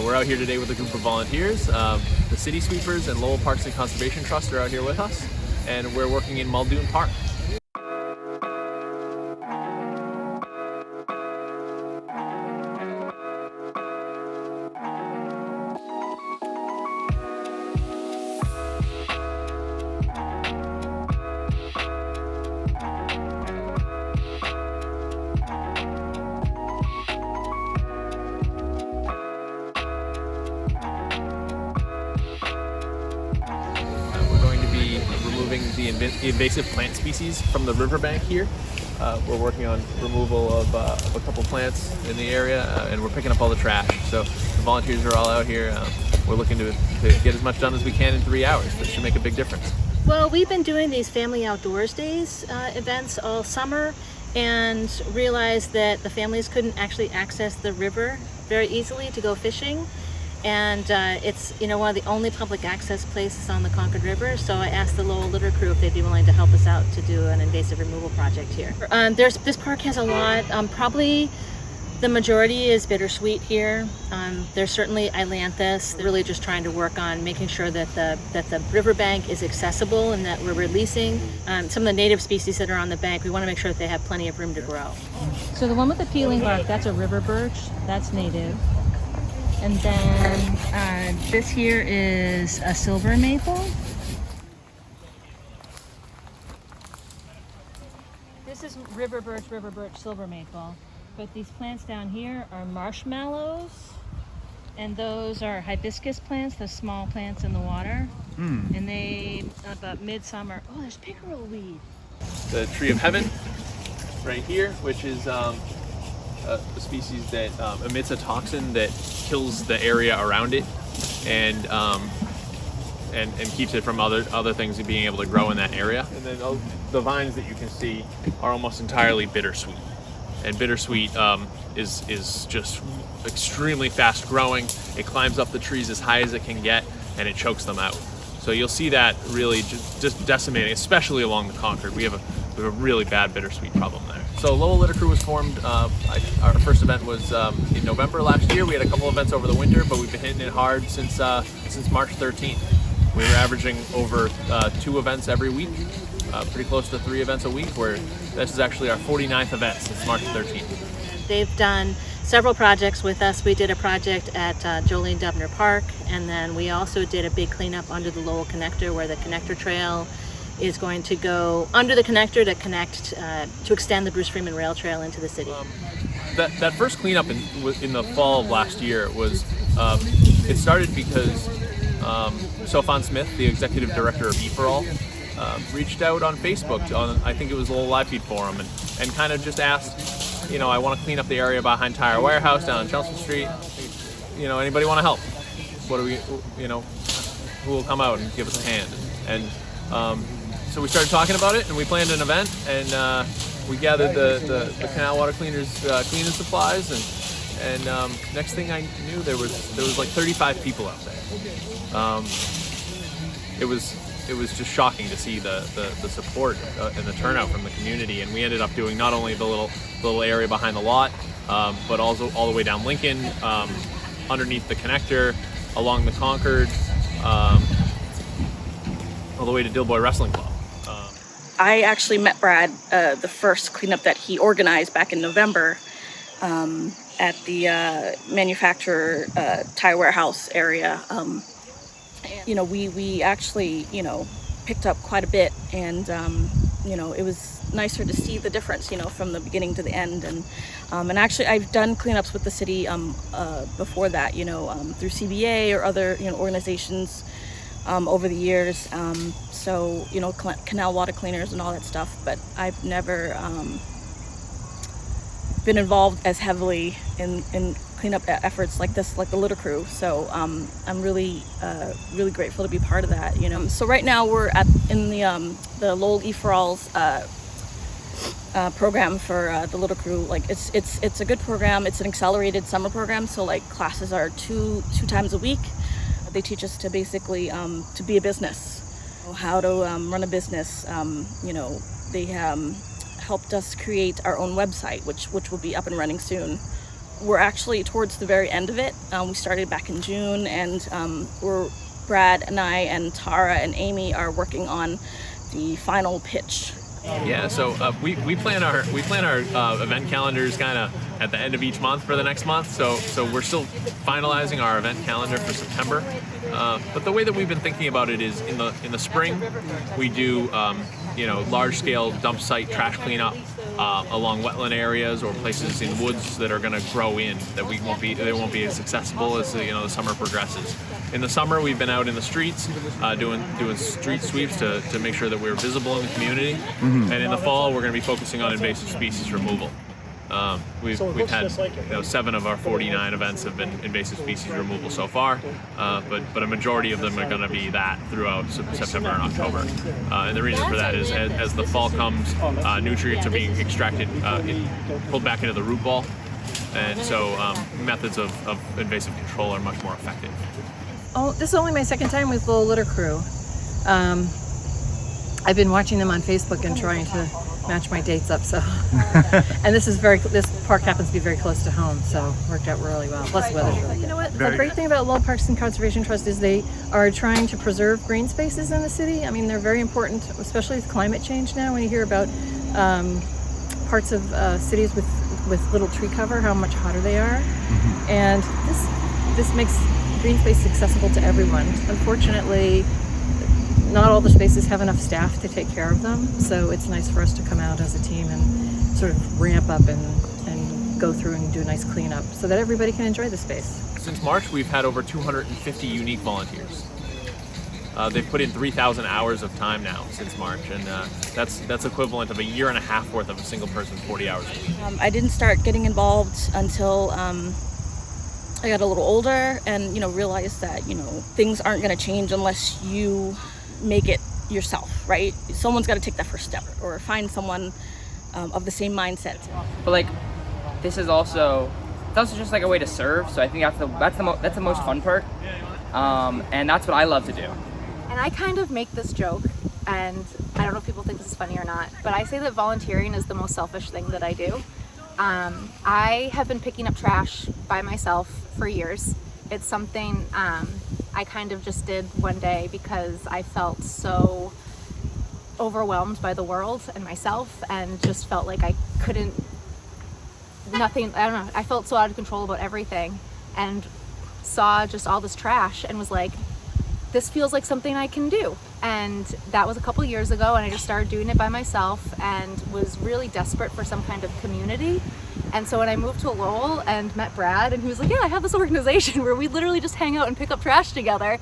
We're out here today with a group of volunteers. The City Sweepers and Lowell Park Conservation Trust are out here with us, and we're working in Muldoon Park. The invasive plant species from the riverbank here. We're working on removal of a couple plants in the area, and we're picking up all the trash. So the volunteers are all out here. We're looking to get as much done as we can in 3 hours. That should make a big difference. Well, we've been doing these Family Outdoors Days events all summer, and realized that the families couldn't actually access the river very easily to go fishing. And it's one of the only public access places on the Concord River. So I asked the Lowell Litter Crew if they'd be willing to help us out to do an invasive removal project here. This park has a lot. Probably the majority is bittersweet here. There's certainly ailanthus. They're really just trying to work on making sure that the riverbank is accessible and that we're releasing some of the native species that are on the bank. We want to make sure that they have plenty of room to grow. So the one with the peeling bark, that's a river birch. That's native. And then this here is a silver maple. This is river birch, silver maple. But these plants down here are marshmallows. And those are hibiscus plants, the small plants in the water. And they, about midsummer, oh, there's pickerel weed. The tree of heaven right here, which is a species that emits a toxin that kills the area around it and keeps it from other things being able to grow in that area. And then the vines that you can see are almost entirely bittersweet. And bittersweet is just extremely fast growing. It climbs up the trees as high as it can get, and it chokes them out. So you'll see that really just decimating, especially along the Concord. We have a really bad bittersweet problem there. So Lowell Litter Crew was formed, our first event was in November last year. We had a couple events over the winter, but we've been hitting it hard since March 13th. We were averaging over 2 events every week, pretty close to 3 events a week, where this is actually our 49th event since March 13th. They've done several projects with us. We did a project at Jolene Dubner Park, and then we also did a big cleanup under the Lowell Connector, where the connector trail is going to go under the connector to connect, to extend the Bruce Freeman Rail Trail into the city. That first cleanup in the fall of last year was, it started because Sofan Smith, the executive director of E4All, reached out on Facebook on, I think it was a little live feed forum, and kind of just asked, I want to clean up the area behind Tire Warehouse down on Chelsea Street. Anybody want to help? What do we, who will come out and give us a hand? And so we started talking about it, and we planned an event, and we gathered the canal water cleaners cleaning supplies, and next thing I knew, there was like 35 people out there. It was just shocking to see the support and the turnout from the community, and we ended up doing not only the little area behind the lot, but also all the way down Lincoln, underneath the connector, along the Concord, all the way to Dilboy Wrestling Club. I actually met Brad the first cleanup that he organized back in November at the manufacturer Tire Warehouse area. We actually, picked up quite a bit, and, it was nicer to see the difference, from the beginning to the end. And actually I've done cleanups with the city before that, through CBA or other, organizations over the years. So, canal water cleaners and all that stuff, but I've never been involved as heavily in cleanup efforts like this, like the Litter Crew. So I'm really grateful to be part of that. So right now we're in the Lowell E4All's program for the Litter Crew. Like it's a good program. It's an accelerated summer program. So like classes are two times a week. They teach us to basically to be a business, how to run a business. They helped us create our own website, which will be up and running soon. we're actually towards the very end of it. We started back in June, and Brad and I and Tara and Amy are working on the final pitch. Yeah, so we plan our event calendars kind of at the end of each month for the next month. So we're still finalizing our event calendar for September. But the way that we've been thinking about it is in the spring we do large scale dump site trash cleanup along wetland areas or places in woods that are going to grow in that they won't be as accessible as the summer progresses. In the summer, we've been out in the streets doing street sweeps to make sure that we're visible in the community. And in the fall, we're going to be focusing on invasive species removal. We've had 7 of our 49 events have been invasive species removal so far, but a majority of them are going to be that throughout September and October. And the reason for that is as the fall comes, nutrients are being extracted, pulled back into the root ball, and so methods of invasive control are much more effective. Oh, this is only my second time with Lowell Litter Crew. I've been watching them on Facebook and trying to match my dates up. So, and this park happens to be very close to home, so it worked out really well. Plus, the weather's really good. You know what? The great thing about Lowell Park Conservation Trust is they are trying to preserve green spaces in the city. I mean, they're very important, especially with climate change now. When you hear about parts of cities with little tree cover, how much hotter they are, and this makes green space accessible to everyone. Unfortunately, not all the spaces have enough staff to take care of them, so it's nice for us to come out as a team and sort of ramp up and go through and do a nice cleanup so that everybody can enjoy the space. Since March, we've had over 250 unique volunteers. They've put in 3,000 hours of time now since March, and that's equivalent of a year and a half worth of a single person's 40 hours a week. I didn't start getting involved until I got a little older and realized that things aren't going to change unless you make it yourself, right? Someone's got to take that first step or find someone of the same mindset. But this is also just like a way to serve. So I think that's the most fun part, and that's what I love to do. And I kind of make this joke, and I don't know if people think this is funny or not, but I say that volunteering is the most selfish thing that I do. I have been picking up trash by myself for years. It's something I kind of just did one day because I felt so overwhelmed by the world and myself, and just felt like I couldn't, I don't know, I felt so out of control about everything, and saw just all this trash and was like, this feels like something I can do. And that was a couple years ago, and I just started doing it by myself and was really desperate for some kind of community. And so when I moved to Lowell and met Brad, and he was like, yeah, I have this organization where we literally just hang out and pick up trash together,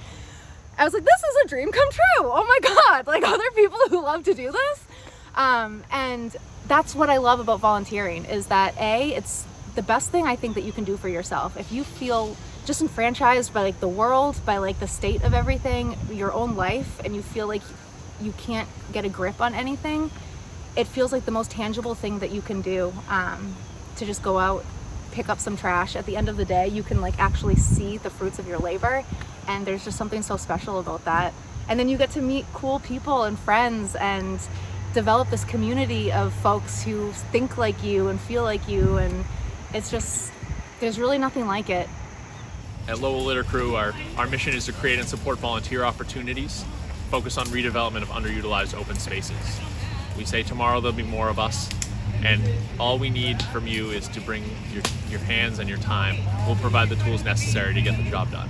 I was like, this is a dream come true. Oh my God, like other people who love to do this. And that's what I love about volunteering, is that it's the best thing I think that you can do for yourself. If you feel just enfranchised by the world, by the state of everything, your own life, and you feel like you can't get a grip on anything, it feels like the most tangible thing that you can do, to just go out, pick up some trash. At the end of the day, you can actually see the fruits of your labor, and there's just something so special about that. And then you get to meet cool people and friends and develop this community of folks who think like you and feel like you, and it's just, there's really nothing like it. At Lowell Litter Crew, our mission is to create and support volunteer opportunities, focus on redevelopment of underutilized open spaces. We say tomorrow there'll be more of us, and all we need from you is to bring your hands and your time. We'll provide the tools necessary to get the job done.